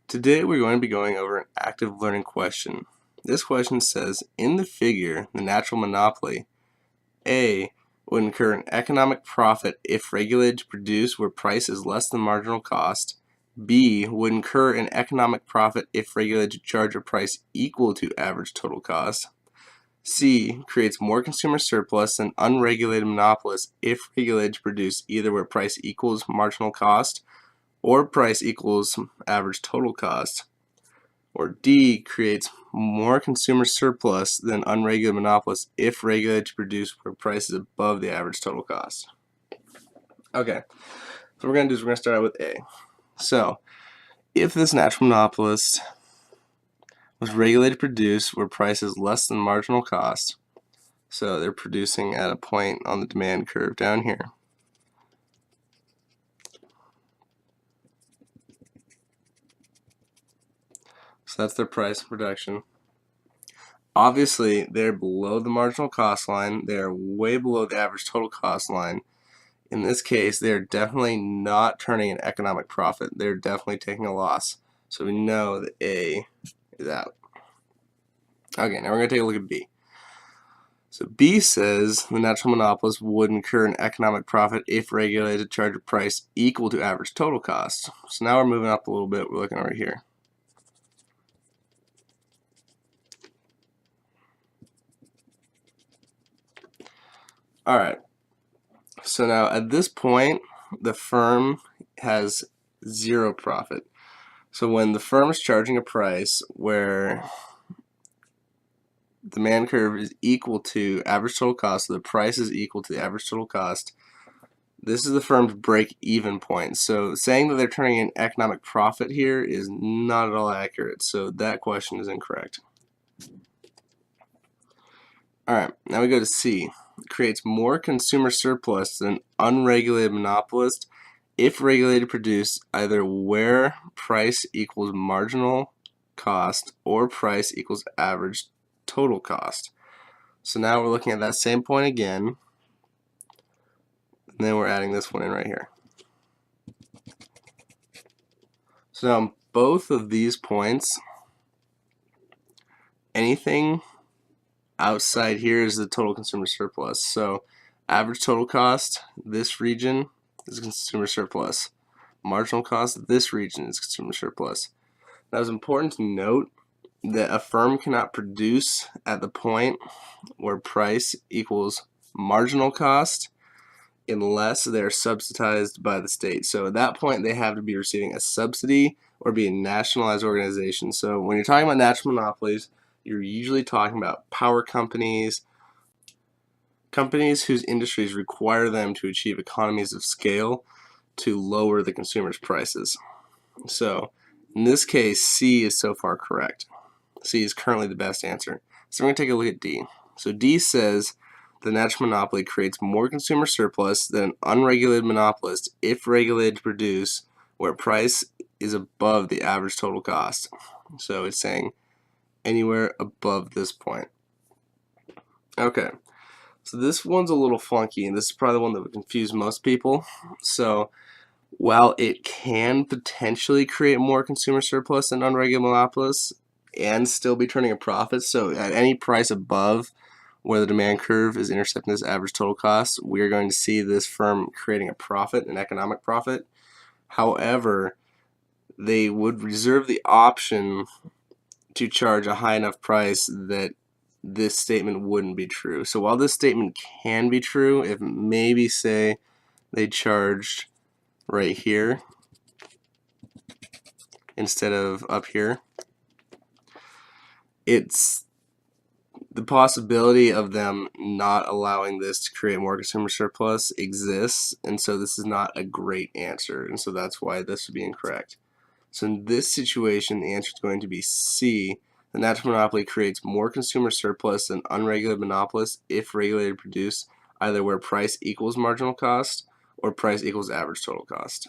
Today we're going to be going over an active learning question. This question says, in the figure, the natural monopoly, A, would incur an economic profit if regulated to produce where price is less than marginal cost. B, would incur an economic profit if regulated to charge a price equal to average total cost. C, creates more consumer surplus than unregulated monopolists if regulated to produce either where price equals marginal cost or price equals average total cost. Or D, creates more consumer surplus than unregulated monopolists if regulated to produce where price is above the average total cost. Okay, so what we're going to do is we're going to start out with A. So, if this natural monopolist was regulated to produce where price is less than marginal cost, so they're producing at a point on the demand curve down here. So that's their price production. Obviously, they're below the marginal cost line. They're way below the average total cost line. In this case, they're definitely not turning an economic profit. They're definitely taking a loss. So we know that A is out. Okay, now we're going to take a look at B. So B says the natural monopolist would incur an economic profit if regulated to charge a price equal to average total cost. So now we're moving up a little bit. We're looking over here. Alright, so now at this point, the firm has zero profit. So when the firm is charging a price where the demand curve is equal to average total cost, so the price is equal to the average total cost, this is the firm's break-even point. So saying that they're turning an economic profit here is not at all accurate, so that question is incorrect. Alright, now we go to C. It creates more consumer surplus than unregulated monopolist if regulated to produce either where price equals marginal cost or price equals average total cost. So now we're looking at that same point again, and then we're adding this one in right here. So now both of these points, anything outside here is the total consumer surplus. So average total cost, this region is consumer surplus. Marginal cost, this region is consumer surplus. Now it's important to note that a firm cannot produce at the point where price equals marginal cost unless they're subsidized by the state. So at that point they have to be receiving a subsidy or be a nationalized organization. So when you're talking about natural monopolies, you're usually talking about power companies, companies whose industries require them to achieve economies of scale to lower the consumer's prices. So in this case, C is so far correct. C is currently the best answer. So we're going to take a look at D. So D says the natural monopoly creates more consumer surplus than an unregulated monopolist if regulated to produce where price is above the average total cost. So it's saying anywhere above this point. Okay, so this one's a little funky, and this is probably the one that would confuse most people. So while it can potentially create more consumer surplus than unregulated monopolists and still be turning a profit, so at any price above where the demand curve is intercepting this average total cost, we are going to see this firm creating a profit, an economic profit. However, they would reserve the option to charge a high enough price that this statement wouldn't be true. So while this statement can be true, if maybe say they charged right here instead of up here, it's the possibility of them not allowing this to create more consumer surplus exists, and so this is not a great answer, and so that's why this would be incorrect. So in this situation, the answer is going to be C. The natural monopoly creates more consumer surplus than unregulated monopolists if regulated to produce either where price equals marginal cost or price equals average total cost.